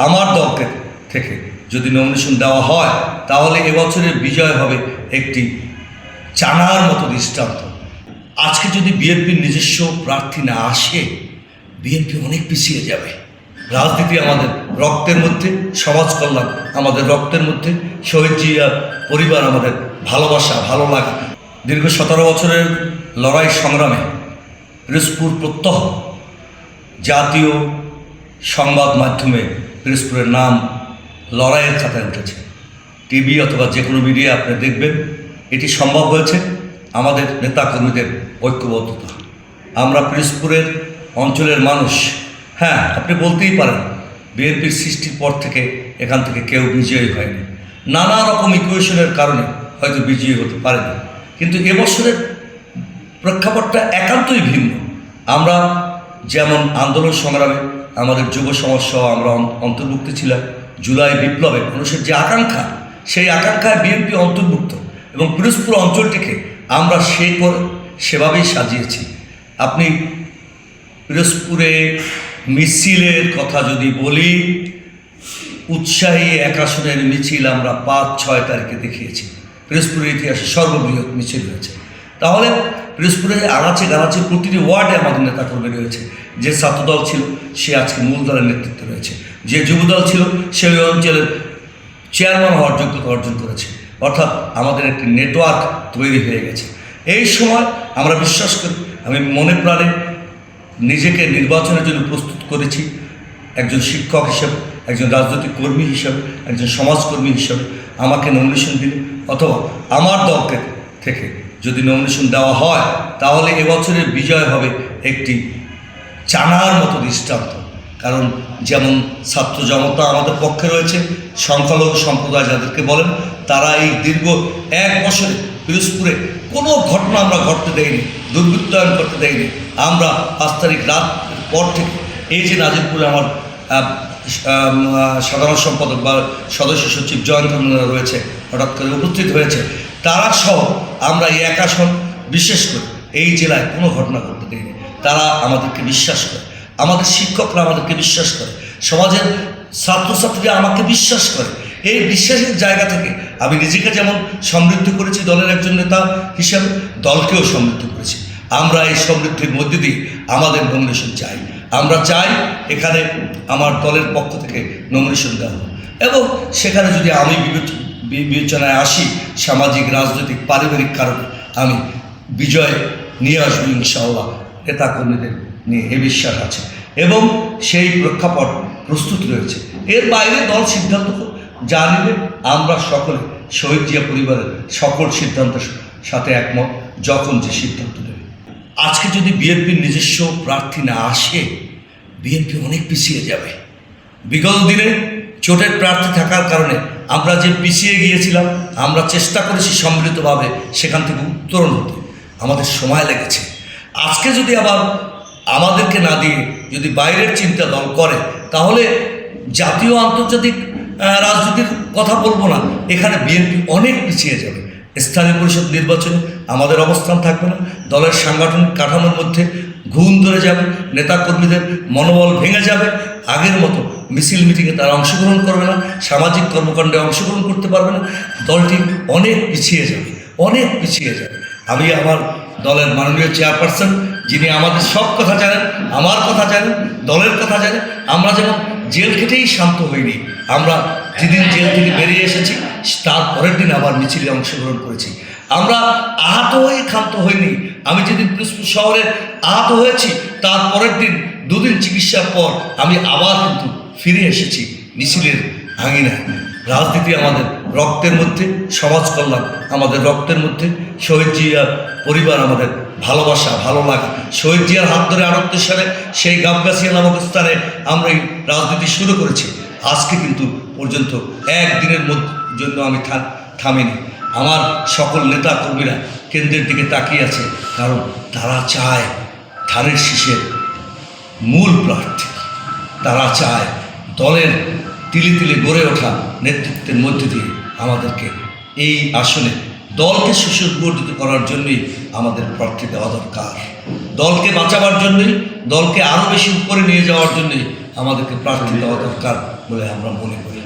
আমার দলকে থেকে যদি নমিনেশন দেওয়া হয় তাহলে এবছরের বিজয় হবে একটি চানার মতো দৃষ্টান্ত। আজকে যদি বিএনপির নিজস্ব প্রার্থী না আসে, বিএনপি অনেক পিছিয়ে যাবে। রাজনীতি আমাদের রক্তের মধ্যে, সমাজ কল্যাণ আমাদের রক্তের মধ্যে, শহীদ জিয়া পরিবার আমাদের ভালোবাসা, ভালো লাগে। দীর্ঘ 17 বছরের লড়াই সংগ্রামে পিরোজপুর প্রত্যহ জাতীয় সংবাদ মাধ্যমে পিরোজপুরের নাম লড়াইয়ের খাতায় উঠেছে। টিভি অথবা যে কোনো মিডিয়া আপনি দেখবেন, এটি সম্ভব হয়েছে আমাদের নেতাকর্মীদের ঐক্যবদ্ধতা। আমরা পিরোজপুরের অঞ্চলের মানুষ। হ্যাঁ, আপনি বলতেই পারেন বিএনপির সৃষ্টির পর থেকে এখান থেকে কেউ বিজয়ী হয়নি, নানা রকম ইকুয়েশনের কারণে হয়তো বিজয়ী হতে পারেনি। কিন্তু এবছরের প্রেক্ষাপটটা একান্তই ভিন্ন। আমরা যেমন আন্দোলন সংগ্রামে আমাদের যুব সমাজ সহ আমরা অন্তর্ভুক্ত ছিলাম। জুলাই বিপ্লবে মানুষের যে আকাঙ্ক্ষা, সেই আকাঙ্ক্ষায় বিএনপি অন্তর্ভুক্ত এবং পিরোজপুর অঞ্চলটিকে আমরা সেভাবেই সাজিয়েছি। আপনি পিরোজপুরে মিছিলের কথা যদি বলি, উৎসাহী 1 আসনের মিছিল আমরা 5-6 তারিখে দেখিয়েছি। পিরোজপুরের ইতিহাসে সর্ববৃহৎ মিছিল হয়েছে। তাহলে পিরোজপুরে আনাচে গানাচে প্রতিটি ওয়ার্ডে আমাদের নেতাকর্মী রয়েছে। যে ছাত্রদল ছিল সে আজকে মূল দলের নেতৃত্বে রয়েছে, যে যুবদল ছিল সে ওই অঞ্চলের চেয়ারম্যান হওয়ার যোগ্যতা অর্জন করেছে। অর্থাৎ আমাদের একটি নেটওয়ার্ক তৈরি হয়ে গেছে। এই সময় আমরা বিশ্বাস করি, আমি মনে প্রাণে নিজেকে নির্বাচনের জন্য প্রস্তুত করেছি। একজন শিক্ষক হিসেবে, একজন রাজনৈতিক কর্মী হিসেবে, একজন সমাজকর্মী হিসেবে আমাকে নমিনেশন দিলে অথবা আমার দলকে থেকে যদি নমিনেশন দেওয়া হয় তাহলে এবছরের বিজয় হবে একটি চানার মতো দৃষ্টান্ত। কারণ যেমন ছাত্র জনতা আমাদের পক্ষে রয়েছে, সংখ্যালঘু সম্প্রদায় যাদেরকে বলেন, তারা এই দীর্ঘ 1 বছরে পিরোজপুরে কোনো ঘটনা আমরা ঘটতে দেয়নি, দুর্বৃত্তায়ন করতে দেয়নি। আমরা 5 তারিখ রাত পর থেকে এই যে নাজিরপুরে আমার সাধারণ সম্পাদক বা সদস্য সচিব জয়ন্ত রয়েছে, হঠাৎ করে উপস্থিত হয়েছে, তারা সহ আমরা এই 1 আসন বিশেষ করে এই জেলায় কোনো ঘটনা ঘটতে দেয়নি। তারা আমাদেরকে বিশ্বাস করে, আমাদের শিক্ষকরা আমাদেরকে বিশ্বাস করে, সমাজের ছাত্রছাত্রীরা আমাকে বিশ্বাস করে। এই বিশ্বাসের জায়গা থেকে আমি নিজেকে যেমন সমৃদ্ধ করেছি দলের একজন নেতা হিসাবে, দলকেও সমৃদ্ধ করেছি। আমরা এই সমৃদ্ধির মধ্যে দিয়ে আমাদের নমিনেশন চাই। আমরা চাই এখানে আমার দলের পক্ষ থেকে নমিনেশন দেওয়া হোক এবং সেখানে যদি আমি বিবেচনায় আসি, সামাজিক, রাজনৈতিক, পারিবারিক কারণে আমি বিজয় নিয়ে আসবো ইনশাআল্লাহ। নেতাকর্মীদের নিয়ে এ বিশ্বাস আছে এবং সেই প্রেক্ষাপট প্রস্তুত রয়েছে। এর বাইরে দল সিদ্ধান্ত যা নেবে, আমরা সকলে শহীদ জিয়া পরিবারের সকল সিদ্ধান্তের সাথে একমত, যখন যে সিদ্ধান্ত নেবে। আজকে যদি বিএনপির নিজস্ব প্রার্থী না আসে, বিএনপি অনেক পিছিয়ে যাবে। বিগত দিনে চোটের প্রার্থী থাকার কারণে আমরা যে পিছিয়ে গিয়েছিলাম, আমরা চেষ্টা করেছি সম্মিলিতভাবে সেখান থেকে উত্তরণ হতে, আমাদের সময় লেগেছে। আজকে যদি আবার আমাদেরকে না দিয়ে যদি বাইরের চিন্তা দল করে, তাহলে জাতীয় আন্তর্জাতিক রাজনীতির কথা বলবো না, এখানে বিএনপি অনেক পিছিয়ে যাবে। স্থানীয় পরিষদ নির্বাচনে আমাদের অবস্থান থাকবে না, দলের সাংগঠনিক কাঠামোর মধ্যে ঘুণ ধরে যাবে, নেতাকর্মীদের মনোবল ভেঙে যাবে। আগের মতো মিছিল মিটিংয়ে তারা অংশগ্রহণ করবে না, সামাজিক কর্মকাণ্ডে অংশগ্রহণ করতে পারবে না। দলটি অনেক পিছিয়ে যাবে, অনেক পিছিয়ে যাবে। আমি আমার দলের মাননীয় চেয়ারপারসন, যিনি আমাদের সব কথা জানেন, আমার কথা জানেন, দলের কথা জানেন। আমরা যেমন জেল খেটেই শান্ত হইনি, আমরা যেদিন জেল থেকে বেরিয়ে এসেছি তার পরের দিন আবার মিছিলে অংশগ্রহণ করেছি। আমরা আহত হয়ে ক্ষান্ত হইনি। আমি যেদিন পিরোজপুর শহরে আহত হয়েছি তার পরের দিন 2 দিন চিকিৎসার পর আমি আবার কিন্তু ফিরে এসেছি মিছিলের আঙিনায়। রাজনীতি আমাদের রক্তের মধ্যে, সমাজ কল্যাণ আমাদের রক্তের মধ্যে, শহীদ জিয়া পরিবার আমাদের ভালোবাসা, ভালো লাগে। শহীদ জিয়ার হাত ধরে 38 সালে সেই গাবগাছিয়া নামক স্থানে আমরা এই রাজনীতি শুরু করেছি। আজকে কিন্তু পর্যন্ত 1 দিনের জন্য আমি থামিনি। আমার সকল নেতা কর্মীরা কেন্দ্রের দিকে তাকিয়ে আছে, কারণ তারা চায় ধানের শীষের মূল প্রার্থী, তারা চায় দলের তিলে তিলে গড়ে ওঠা নেতৃত্বের মধ্যে দিয়ে আমাদেরকে এই আসনে দলকে সুসংগঠিত করার জন্যই আমাদের প্রার্থী দেওয়া দরকার। দলকে বাঁচাবার জন্যই, দলকে আরও বেশি উপরে নিয়ে যাওয়ার জন্যই আমাদেরকে প্রার্থী দেওয়া দরকার। বলে আমরা মনে করি।